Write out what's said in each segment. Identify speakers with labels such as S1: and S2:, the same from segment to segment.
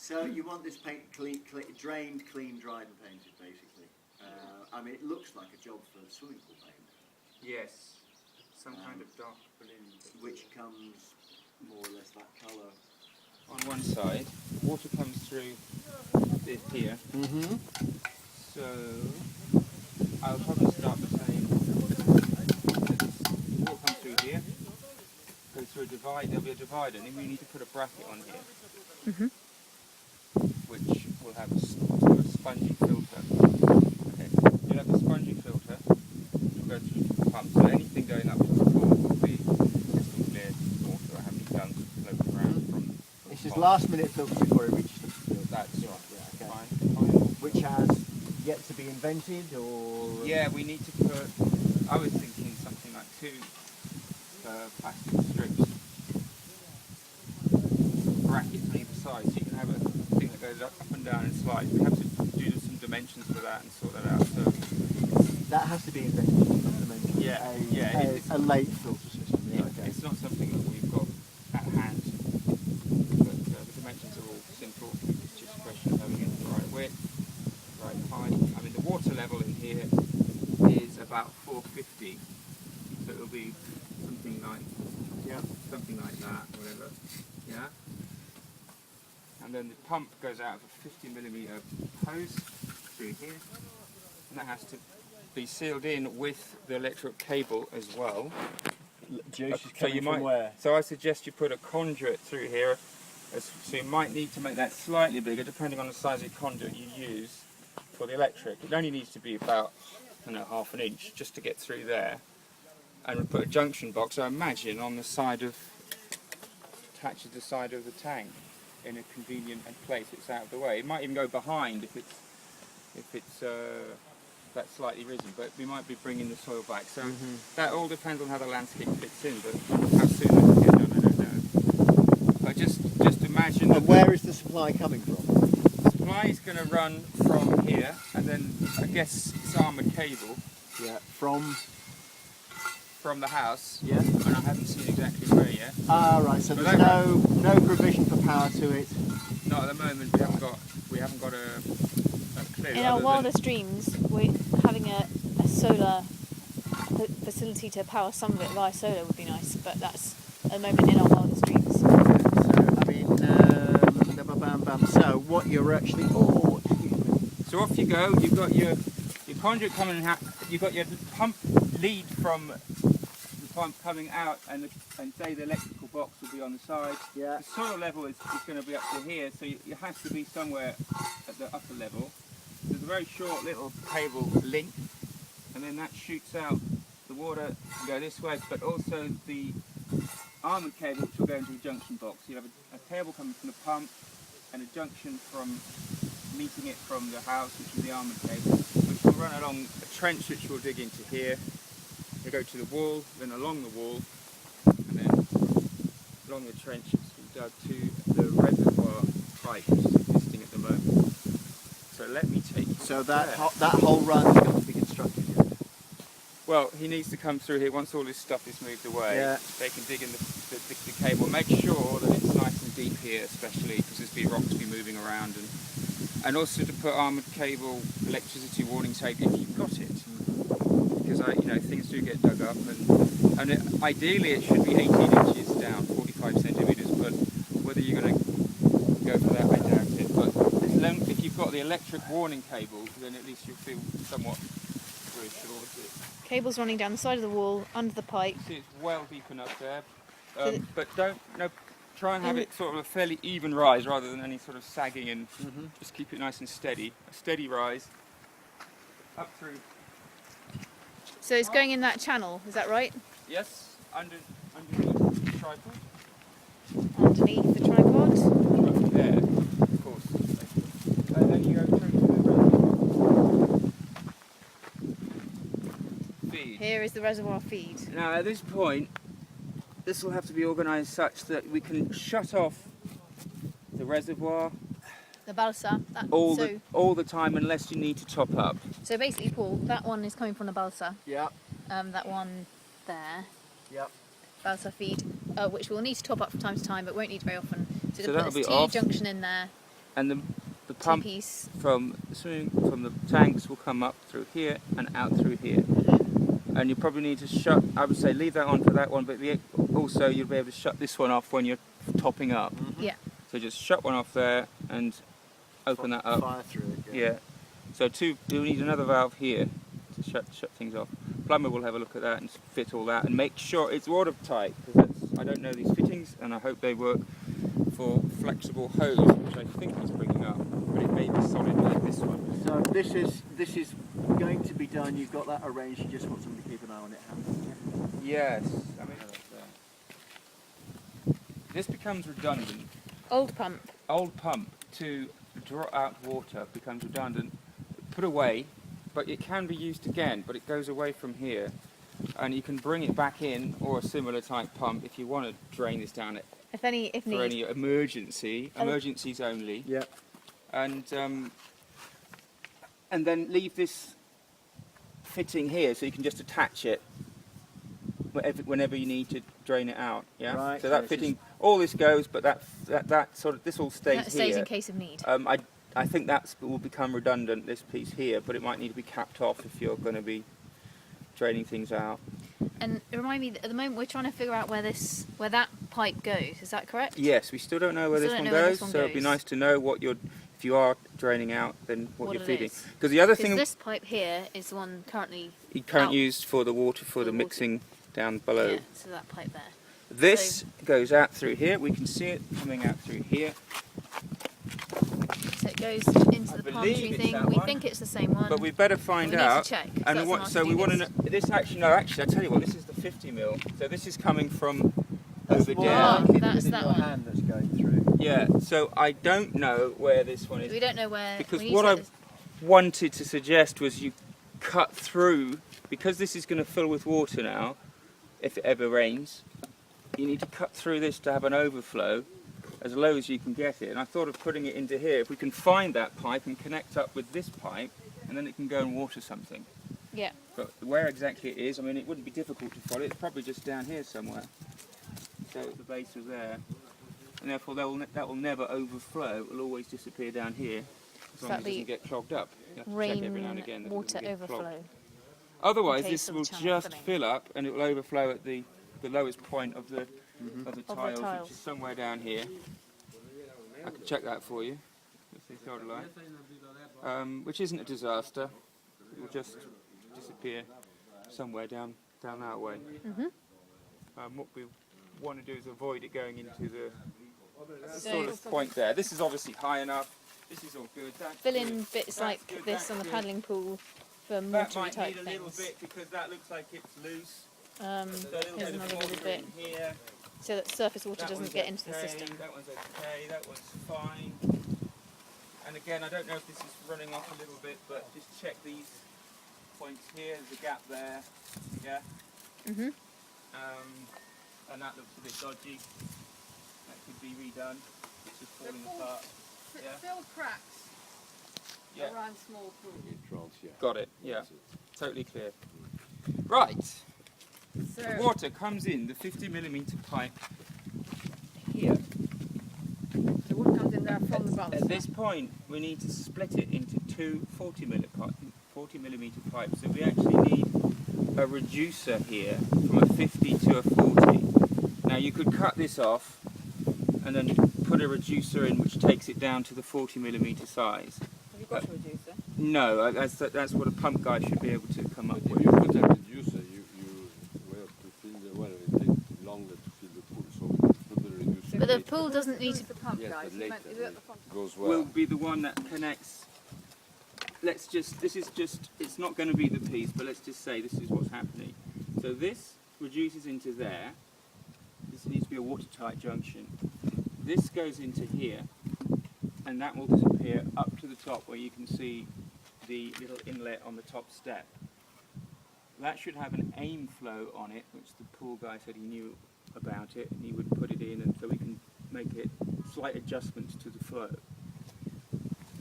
S1: So you want this paint drained, clean, dried and painted, basically. I mean, it looks like a job for swimming pool paint.
S2: Yes, some kind of dark blue.
S1: Which comes more or less that colour.
S2: On one side, water comes through this here.
S1: Mm-hmm.
S2: So I'll probably start the same. Water comes through here, goes through a divide. There'll be a divider, and then we need to put a bracket on here, which will have a sort of spongy filter. Okay, you'll have the spongy filter, which will go through the pump. So anything going up to the pool will be crystal clear water. I haven't done floating around from
S1: This is last minute filter before it reaches the field.
S2: That's right.
S1: Yeah, okay.
S2: Fine.
S1: Which has yet to be invented, or
S2: Yeah, we need to put, I was thinking something like 2 plastic strips, brackets on either side, so you can have a thing that goes up and down and slides. We have to do some dimensions for that and sort that out. So
S1: that has to be invented.
S2: Yeah,
S1: a late filter system. Yeah, okay.
S2: it's not something that we've got at hand, but the dimensions are all simple. It's just a question of having it the right width, right height. I mean, the water level in here is about 450, so it'll be something like that, whatever. Yeah. And then the pump goes out of a 50mm hose through here, and that has to be sealed in with the electric cable as well.
S1: Juice is
S2: So
S1: coming
S2: you
S1: from
S2: might.
S1: where?
S2: So I suggest you put a conduit through here. So you might need to make that slightly bigger, depending on the size of the conduit you use for the electric. It only needs to be about, I don't know, half an inch just to get through there. And we put a junction box, I imagine, on the side of, attaches the side of the tank in a convenient place. It's out of the way. It might even go behind if it's that slightly risen, but we might be bringing the soil back. So that all depends on how the landscape fits in, but how soon it will get done, I don't know. But just imagine.
S1: And where is the supply coming from?
S2: The supply is going to run from here, and then I guess it's armoured cable.
S1: Yeah, from
S2: From the house.
S1: Yeah.
S2: And I haven't seen exactly where yet.
S1: Ah, right. So
S2: But
S1: there's
S2: that
S1: no provision for power to it.
S2: Not at the moment. We haven't got a clue.
S3: In our wildest dreams, we're having a solar facility to power some of it via solar would be nice, but that's at the moment in our wildest dreams.
S1: So I mean, so what you're actually
S2: So off you go. You've got your conduit coming out. You've got your pump lead from the pump coming out, and say the electrical box will be on the side.
S1: Yeah.
S2: The soil level is going to be up to here, so it has to be somewhere at the upper level. There's a very short little cable link, and then that shoots out the water can go this way, but also the armoured cable which will go into the junction box. You have a cable coming from the pump and a junction from meeting it from the house, which is the armoured cable, which will run along a trench which we'll dig into here. We'll go to the wall, then along the wall, and then along the trench it's been dug to the reservoir pipe which is existing at the moment. So let me take you
S1: So
S2: there.
S1: that whole run is going to be constructed yet?
S2: Well, he needs to come through here once all this stuff is moved away.
S1: Yeah.
S2: They can dig in the cable. Make sure that it's nice and deep here, especially because there's be rocks be moving around, and also to put armoured cable electricity warning tape if you've got it, because things do get dug up, and ideally it should be 18 inches down, 45 centimetres. But whether you're going to go for that, I doubt it. But if you've got the electric warning cable, then at least you'll feel somewhat reassured that
S3: Cable's running down the side of the wall, under the pipe.
S2: see it's well deep enough there,
S3: So
S2: but try and have it sort of a fairly even rise rather than any sort of sagging, and just keep it nice and steady. A steady rise up through.
S3: So it's going in that channel, is that right?
S2: Yes, underneath the tripod.
S3: Underneath the tripod.
S2: Up there, of course. And then you go through to the feed.
S3: Here is the reservoir feed.
S2: Now at this point, this will have to be organised such that we can shut off the reservoir
S3: The balsa.
S2: all the time unless you need to top up.
S3: So basically, Paul, that one is coming from the balsa.
S1: Yeah.
S3: That one there.
S1: Yep.
S3: Balsa feed, which we'll need to top up from time to time, but won't need very often. So
S2: So
S3: we'll
S2: that'll
S3: put
S2: be
S3: this
S2: off.
S3: T junction in there.
S2: and the pump
S3: Two-piece.
S2: from the tanks will come up through here and out through here. And you probably need to shut, I would say leave that on for that one, but also you'll be able to shut this one off when you're topping up.
S3: Yeah.
S2: So just shut one off there and open that up.
S1: Fire through it.
S2: Yeah. So you'll need another valve here to shut things off. Plumber will have a look at that and fit all that and make sure it's watertight, because I don't know these fittings and I hope they work for flexible hose, which I think he's bringing up, but it may be solid like this one.
S1: So this is going to be done. You've got that arranged. You just want somebody to keep an eye on it.
S2: Yes. I mean, this becomes redundant.
S3: Old pump.
S2: Old pump to draw out water becomes redundant, put away, but it can be used again, but it goes away from here, and you can bring it back in, or a similar type pump if you want to drain this down
S3: If
S2: for
S3: need.
S2: any emergencies only,
S1: Yeah.
S2: and then leave this fitting here so you can just attach it whenever you need to drain it out. Yeah.
S1: Right,
S2: So
S1: so
S2: that
S1: it's
S2: fitting, all this goes, but that sort of this all stays
S3: That stays
S2: here.
S3: in case of need.
S2: I think that will become redundant, this piece here, but it might need to be capped off if you're going to be draining things out.
S3: And remind me, at the moment we're trying to figure out where that pipe goes. Is that correct?
S2: Yes, we still don't know where this
S3: Still
S2: one
S3: don't know where
S2: goes,
S3: this one
S2: so it'd be
S3: goes.
S2: nice to know what if you are draining out, then what you're
S3: it
S2: feeding.
S3: is.
S2: Because the other
S3: Because
S2: thing
S3: this pipe here is the one currently.
S2: you can't
S3: out.
S2: use for the water for the
S3: water.
S2: mixing down below.
S3: Yeah, so that pipe there.
S2: This goes out through here. We can see it coming out through here.
S3: So it goes into the palm
S2: believe
S3: tree
S2: it's
S3: thing.
S2: that
S3: We
S2: one.
S3: think it's the same one.
S2: But we better find
S3: we need
S2: out.
S3: to check. 'cause
S2: And
S3: that's
S2: what,
S3: on our
S2: so we
S3: to-do
S2: want to
S3: list.
S2: know. This actually, no, actually, I tell you what. This is the 50 mil. So this is coming from over
S1: more
S2: there.
S3: Oh,
S1: like it
S3: that's
S1: in
S3: that
S1: your
S3: one.
S1: hand that's going through.
S2: Yeah. So I don't know where this one is.
S3: We don't know where.
S2: Because
S3: we need
S2: what
S3: to
S2: I
S3: get this-
S2: wanted to suggest was you cut through, because this is going to fill with water now, if it ever rains, you need to cut through this to have an overflow as low as you can get it. And I thought of putting it into here. If we can find that pipe and connect up with this pipe, and then it can go and water something.
S3: Yeah.
S2: But where exactly it is, I mean, it wouldn't be difficult to follow. It's probably just down here somewhere. So at the base of there. And therefore that will never overflow. It will always disappear down here. As long as it
S3: that'd be
S2: doesn't get clogged up. You have to check every now and again that it
S3: water
S2: doesn't get clogged.
S3: overflow.
S2: Otherwise,
S3: case
S2: this
S3: of
S2: will
S3: channel
S2: just
S3: filling.
S2: fill up and it will overflow at the lowest point of the tiles,
S3: tiles.
S2: which is somewhere down here. I can check that for you. Let's see, sort of like. Which isn't a disaster. It will just disappear somewhere down that way. What we want to do is avoid it going into the sort of point there. This is obviously high enough. This is all good.
S3: Fill in bits
S2: That's
S3: like
S2: good,
S3: this
S2: that's
S3: on the
S2: good.
S3: paddling pool for
S2: That
S3: mortuary
S2: might
S3: type
S2: need a little
S3: things.
S2: bit because that looks like it's loose. So a little
S3: Here's
S2: bit of
S3: another little
S2: water
S3: bit,
S2: in here.
S3: so that surface water
S2: That
S3: doesn't
S2: one's
S3: get into the
S2: okay,
S3: system.
S2: That one's okay, that one's fine. And again, I don't know if this is running off a little bit, but just check these points here. There's a gap there. Yeah.
S3: Mhm.
S2: And that looks a bit dodgy. That could be redone. It's just falling apart. Yeah.
S4: Fill cracks
S2: Yeah.
S4: around small pools.
S2: Got it. Yeah. Totally clear. Right.
S4: So
S2: The water comes in the 50mm pipe here.
S4: the wood comes in there from the bumps.
S2: At this point, we need to split it into two 40mm pipes. So we actually need a reducer here from a 50 to a 40. Now you could cut this off and then put a reducer in which takes it down to the 40mm size.
S4: Have you got a reducer?
S2: No, that's what a pump guy should be able to come up
S5: If
S2: with.
S5: you put a reducer, you will have to fill the well. It takes longer to fill the pool, so we put the reducer.
S3: But the
S5: later.
S3: pool doesn't need
S4: Who's
S3: to.
S4: the pump
S5: Yes,
S4: guy?
S5: but
S4: Is it
S5: later,
S4: at the front?
S5: Goes
S2: Will
S5: well.
S2: be the one that connects. This is just, it's not going to be the piece, but let's just say this is what's happening. So this reduces into there. This needs to be a watertight junction. This goes into here, and that will disappear up to the top where you can see the little inlet on the top step. That should have an aim flow on it, which the pool guy said he knew about it, and he would put it in, and so we can make it slight adjustments to the flow.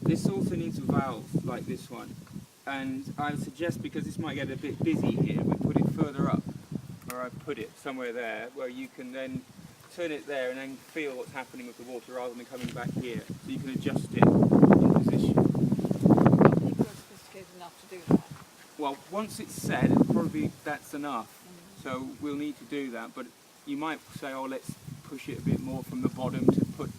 S2: This also needs a valve like this one, and I would suggest, because this might get a bit busy here, we put it further up, where I put it, somewhere there, where you can then turn it there and then feel what's happening with the water rather than coming back here. So you can adjust it in position.
S4: Not people are sophisticated enough to do that.
S2: Well, once it's set, it'll probably that's enough. So we'll need to do that. But you might say, oh, let's push it a bit more from the bottom to put,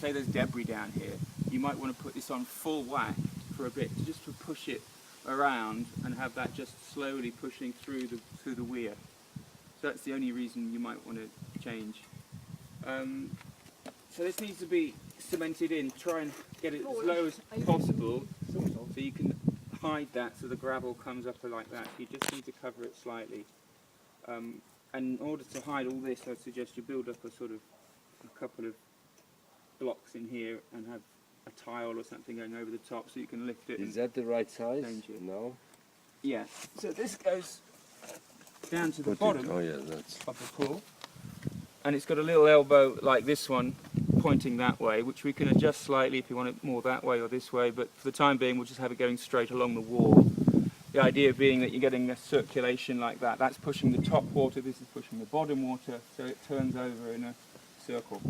S2: say there's debris down here. You might want to put this on full whack for a bit, just to push it around and have that just slowly pushing through the weir. So that's the only reason you might want to change. So this needs to be cemented in. Try and get it as low as possible so you can hide that so the gravel comes up like that. You just need to cover it slightly. And in order to hide all this, I'd suggest you build up a couple of blocks in here and have a tile or something going over the top so you can lift it.
S5: Is that the right size?
S2: Change it.
S5: No.
S2: Yeah. So this goes down to the
S5: Put it-
S2: bottom
S5: Oh yeah, that's.
S2: of the pool, and it's got a little elbow like this one pointing that way, which we can adjust slightly if you want it more that way or this way, but for the time being we'll just have it going straight along the wall. The idea being that you're getting a circulation like that. That's pushing the top water, this is pushing the bottom water, so it turns over in a circle.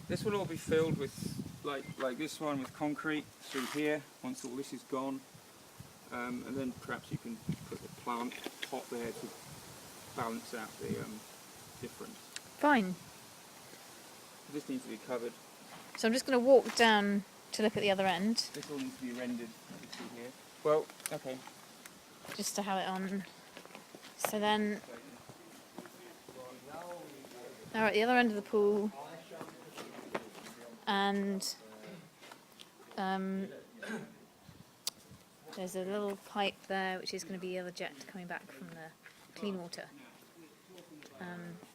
S2: This will all be filled with, like this one, with concrete through here, once all this is gone. And then perhaps you can put the plant pot there to balance out the difference.
S3: Fine.
S2: This needs to be covered.
S3: So I'm just going to walk down to look at the other end,
S2: This all needs to be rendered, you see here. Well, okay.
S3: just to have it on. So then, now we're at the other end of the pool, and there's a little pipe there, which is going to be the other jet coming back from the clean water,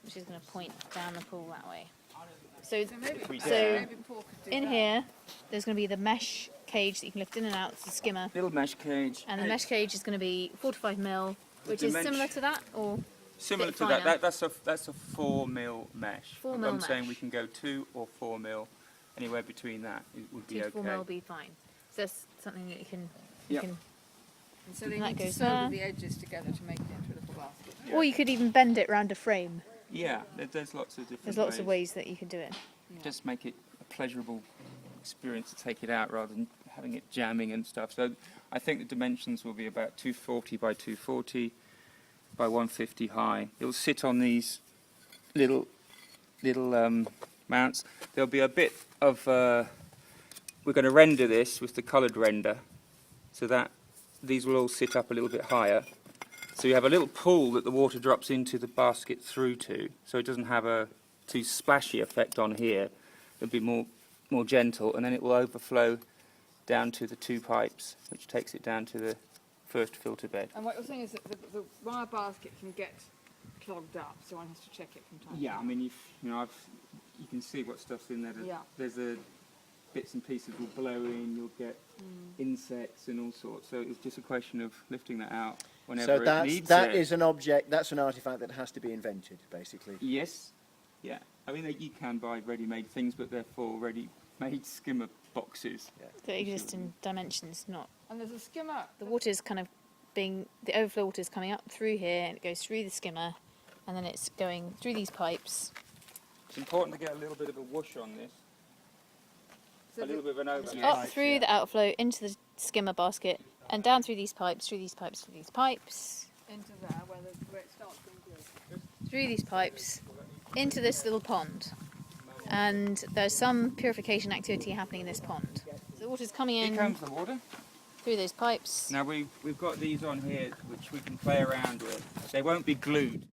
S3: which is going to point down the pool that way. So,
S2: we
S3: so
S2: dare.
S4: Maybe Paul could do
S3: in
S4: that.
S3: here, there's going to be the mesh cage that you can lift in and out. It's a skimmer,
S2: Little mesh cage.
S3: and the mesh cage is going to be 4 to 5 mil, which is
S2: dimension-
S3: similar to that, or
S2: Similar
S3: bit
S2: to that.
S3: finer.
S2: That's a 4 mil mesh.
S3: 4 mil
S2: I'm saying
S3: mesh.
S2: we can go 2 or 4 mil. Anywhere between that it would be
S3: 2 to 4 mil
S2: okay.
S3: will be fine. So that's something that you
S2: Yep.
S3: can,
S4: And so they
S3: That
S4: need to
S3: goes
S4: solder
S3: there.
S4: the edges together to make it into a little basket.
S3: or you could even bend it round a frame.
S2: Yeah, there's lots of different
S3: There's lots of ways that you can do it.
S2: Just make it a pleasurable experience to take it out rather than having it jamming and stuff. So I think the dimensions will be about 240 by 240 by 150 high. It will sit on these little mounts. There'll be a bit of we're going to render this with the coloured render, so that these will all sit up a little bit higher. So you have a little pool that the water drops into the basket through to, so it doesn't have a too splashy effect on here. It'll be more gentle, and then it will overflow down to the 2 pipes, which takes it down to the first filter bed.
S4: And what you're saying is that the wire basket can get clogged up, so one has to check it from time to
S2: Yeah, I
S4: time.
S2: mean, you can see what stuff's in there.
S4: Yeah.
S2: There's bits and pieces will blow in. You'll get insects and all sorts. So it's just a question of lifting that out whenever
S1: So
S2: it
S1: that's,
S2: needs
S1: that
S2: it.
S1: is an object, that's an artifact that has to be invented, basically.
S2: Yes. Yeah. I mean, you can buy ready-made things, but they're for ready-made skimmer boxes.
S3: That exist in dimensions, not
S4: And there's a skimmer.
S3: the water's kind of the overflow water is coming up through here, and it goes through the skimmer, and then it's going through these pipes.
S2: It's important to get a little bit of a whoosh on this.
S4: So
S2: A little bit of an overlap.
S3: Up through the outflow into the skimmer basket, and down through these pipes, through these pipes, through these pipes,
S4: into there where it starts being good.
S3: through these pipes, into this little pond. And there's some purification activity happening in this pond. So the water's coming
S2: Here
S3: in
S2: comes the water.
S3: through those pipes.
S2: Now we've got these on here which we can play around with. They won't be glued.